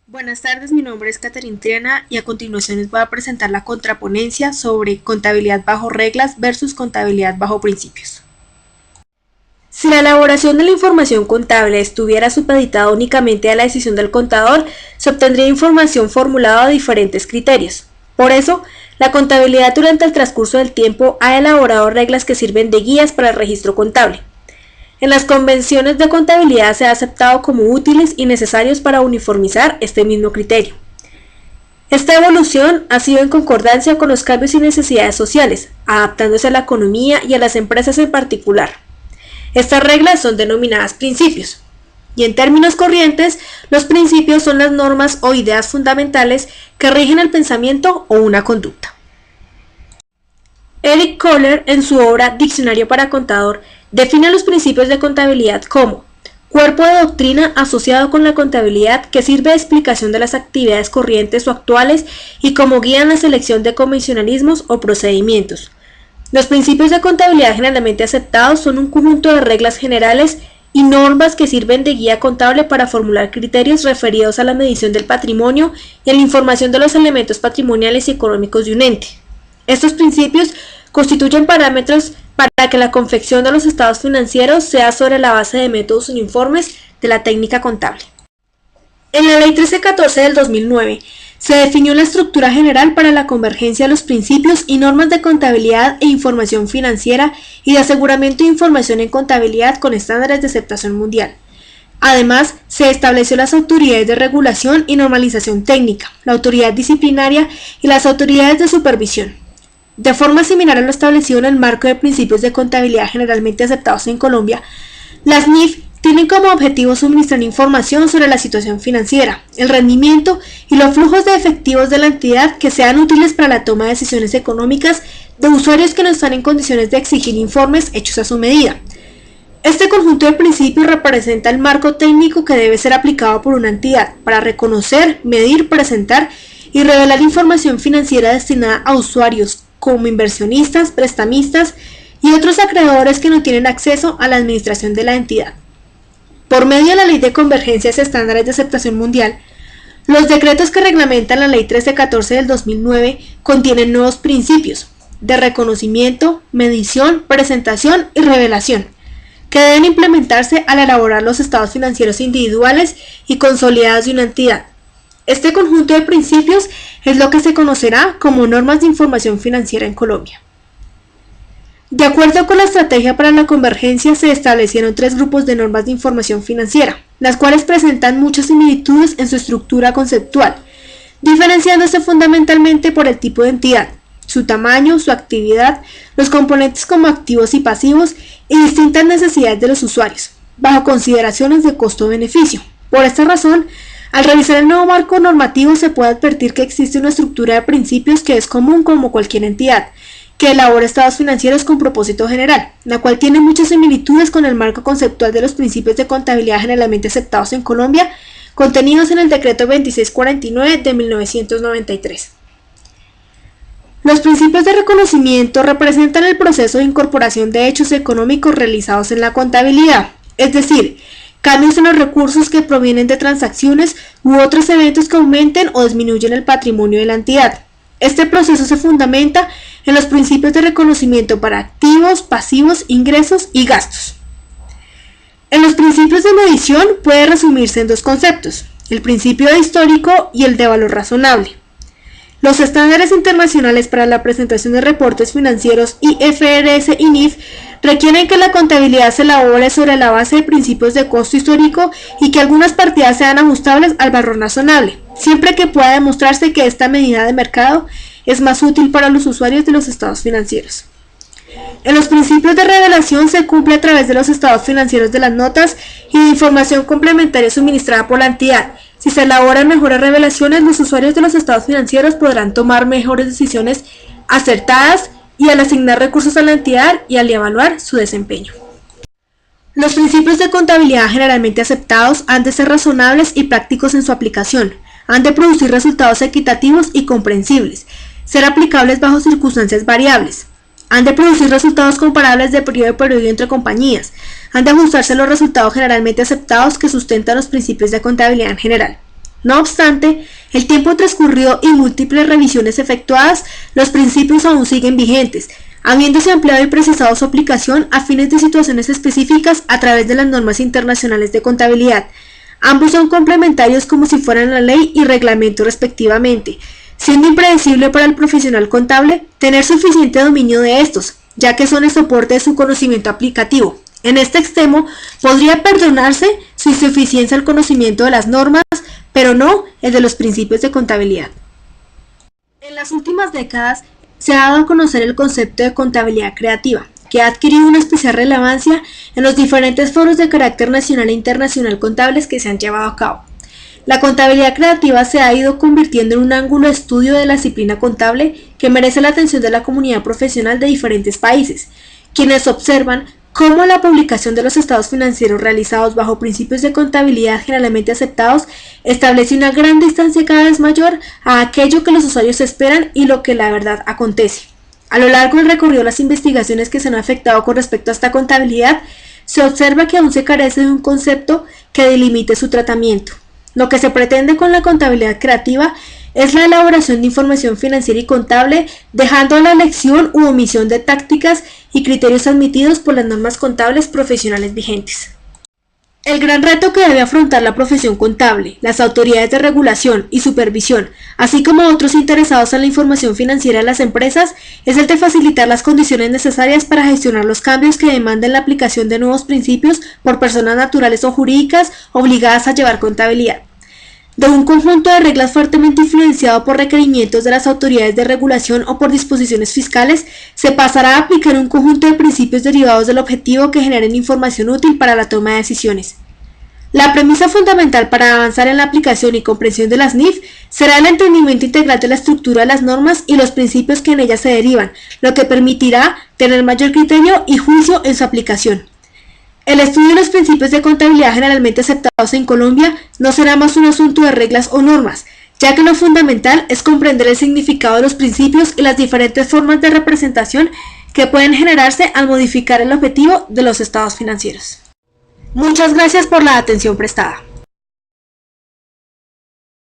Buenas tardes, mi nombre es Caterina Triana y a continuación les voy a presentar la contraponencia sobre contabilidad bajo reglas versus contabilidad bajo principios. Si la elaboración de la información contable estuviera supeditada únicamente a la decisión del contador, se obtendría información formulada a diferentes criterios. Por eso, la contabilidad durante el transcurso del tiempo ha elaborado reglas que sirven de guías para el registro contable. En las convenciones de contabilidad se ha aceptado como útiles y necesarios para uniformizar este mismo criterio. Esta evolución ha sido en concordancia con los cambios y necesidades sociales, adaptándose a la economía y a las empresas en particular. Estas reglas son denominadas principios, y en términos corrientes, los principios son las normas o ideas fundamentales que rigen el pensamiento o una conducta. Eric Kohler, en su obra Diccionario para Contador, define los principios de contabilidad como cuerpo de doctrina asociado con la contabilidad que sirve de explicación de las actividades corrientes o actuales y como guía en la selección de convencionalismos o procedimientos. Los principios de contabilidad generalmente aceptados son un conjunto de reglas generales y normas que sirven de guía contable para formular criterios referidos a la medición del patrimonio y a la información de los elementos patrimoniales y económicos de un ente. Estos principios constituyen parámetros para que la confección de los estados financieros sea sobre la base de métodos uniformes de la técnica contable. En la Ley 1314 del 2009 se definió la estructura general para la convergencia de los principios y normas de contabilidad e información financiera y de aseguramiento de información en contabilidad con estándares de aceptación mundial. Además, se estableció las autoridades de regulación y normalización técnica, la autoridad disciplinaria y las autoridades de supervisión. De forma similar a lo establecido en el marco de principios de contabilidad generalmente aceptados en Colombia, las NIF tienen como objetivo suministrar información sobre la situación financiera, el rendimiento y los flujos de efectivos de la entidad que sean útiles para la toma de decisiones económicas de usuarios que no están en condiciones de exigir informes hechos a su medida. Este conjunto de principios representa el marco técnico que debe ser aplicado por una entidad para reconocer, medir, presentar y revelar información financiera destinada a usuarios como inversionistas, prestamistas y otros acreedores que no tienen acceso a la administración de la entidad. Por medio de la Ley de Convergencias y Estándares de Aceptación Mundial, los decretos que reglamentan la Ley 1314 del 2009 contienen nuevos principios de reconocimiento, medición, presentación y revelación, que deben implementarse al elaborar los estados financieros individuales y consolidados de una entidad. Este conjunto de principios es lo que se conocerá como normas de información financiera en Colombia. De acuerdo con la estrategia para la convergencia, se establecieron tres grupos de normas de información financiera, las cuales presentan muchas similitudes en su estructura conceptual, diferenciándose fundamentalmente por el tipo de entidad, su tamaño, su actividad, los componentes como activos y pasivos y distintas necesidades de los usuarios, bajo consideraciones de costo-beneficio. Por esta razón, al revisar el nuevo marco normativo se puede advertir que existe una estructura de principios que es común como cualquier entidad, que elabora estados financieros con propósito general, la cual tiene muchas similitudes con el marco conceptual de los principios de contabilidad generalmente aceptados en Colombia, contenidos en el Decreto 2649 de 1993. Los principios de reconocimiento representan el proceso de incorporación de hechos económicos realizados en la contabilidad, es decir, cambios en los recursos que provienen de transacciones u otros eventos que aumenten o disminuyen el patrimonio de la entidad. Este proceso se fundamenta en los principios de reconocimiento para activos, pasivos, ingresos y gastos. En los principios de medición puede resumirse en dos conceptos, el principio de histórico y el de valor razonable. Los estándares internacionales para la presentación de reportes financieros IFRS y NIF requieren que la contabilidad se elabore sobre la base de principios de costo histórico y que algunas partidas sean ajustables al valor razonable, siempre que pueda demostrarse que esta medida de mercado es más útil para los usuarios de los estados financieros. En los principios de revelación se cumple a través de los estados financieros de las notas y de información complementaria suministrada por la entidad. Si se elaboran mejores revelaciones, los usuarios de los estados financieros podrán tomar mejores decisiones acertadas y al asignar recursos a la entidad y al evaluar su desempeño. Los principios de contabilidad generalmente aceptados han de ser razonables y prácticos en su aplicación, han de producir resultados equitativos y comprensibles, ser aplicables bajo circunstancias variables, han de producir resultados comparables de periodo a periodo entre compañías, han de ajustarse a los resultados generalmente aceptados que sustentan los principios de contabilidad en general. No obstante, el tiempo transcurrió y múltiples revisiones efectuadas, los principios aún siguen vigentes, habiéndose ampliado y precisado su aplicación a fines de situaciones específicas a través de las normas internacionales de contabilidad. Ambos son complementarios como si fueran la ley y reglamento respectivamente, siendo impredecible para el profesional contable tener suficiente dominio de estos, ya que son el soporte de su conocimiento aplicativo. En este extremo, podría perdonarse su insuficiencia al conocimiento de las normas, pero no el de los principios de contabilidad. En las últimas décadas se ha dado a conocer el concepto de contabilidad creativa, que ha adquirido una especial relevancia en los diferentes foros de carácter nacional e internacional contables que se han llevado a cabo. La contabilidad creativa se ha ido convirtiendo en un ángulo de estudio de la disciplina contable que merece la atención de la comunidad profesional de diferentes países, quienes observan cómo la publicación de los estados financieros realizados bajo principios de contabilidad generalmente aceptados establece una gran distancia cada vez mayor a aquello que los usuarios esperan y lo que la verdad acontece. A lo largo del recorrido de las investigaciones que se han afectado con respecto a esta contabilidad, se observa que aún se carece de un concepto que delimite su tratamiento. Lo que se pretende con la contabilidad creativa es la elaboración de información financiera y contable, dejando a la elección u omisión de tácticas y criterios admitidos por las normas contables profesionales vigentes. El gran reto que debe afrontar la profesión contable, las autoridades de regulación y supervisión, así como otros interesados en la información financiera de las empresas, es el de facilitar las condiciones necesarias para gestionar los cambios que demanden la aplicación de nuevos principios por personas naturales o jurídicas obligadas a llevar contabilidad. De un conjunto de reglas fuertemente influenciado por requerimientos de las autoridades de regulación o por disposiciones fiscales, se pasará a aplicar un conjunto de principios derivados del objetivo que generen información útil para la toma de decisiones. La premisa fundamental para avanzar en la aplicación y comprensión de las NIF será el entendimiento integral de la estructura de las normas y los principios que en ellas se derivan, lo que permitirá tener mayor criterio y juicio en su aplicación. El estudio de los principios de contabilidad generalmente aceptados en Colombia no será más un asunto de reglas o normas, ya que lo fundamental es comprender el significado de los principios y las diferentes formas de representación que pueden generarse al modificar el objetivo de los estados financieros. Muchas gracias por la atención prestada.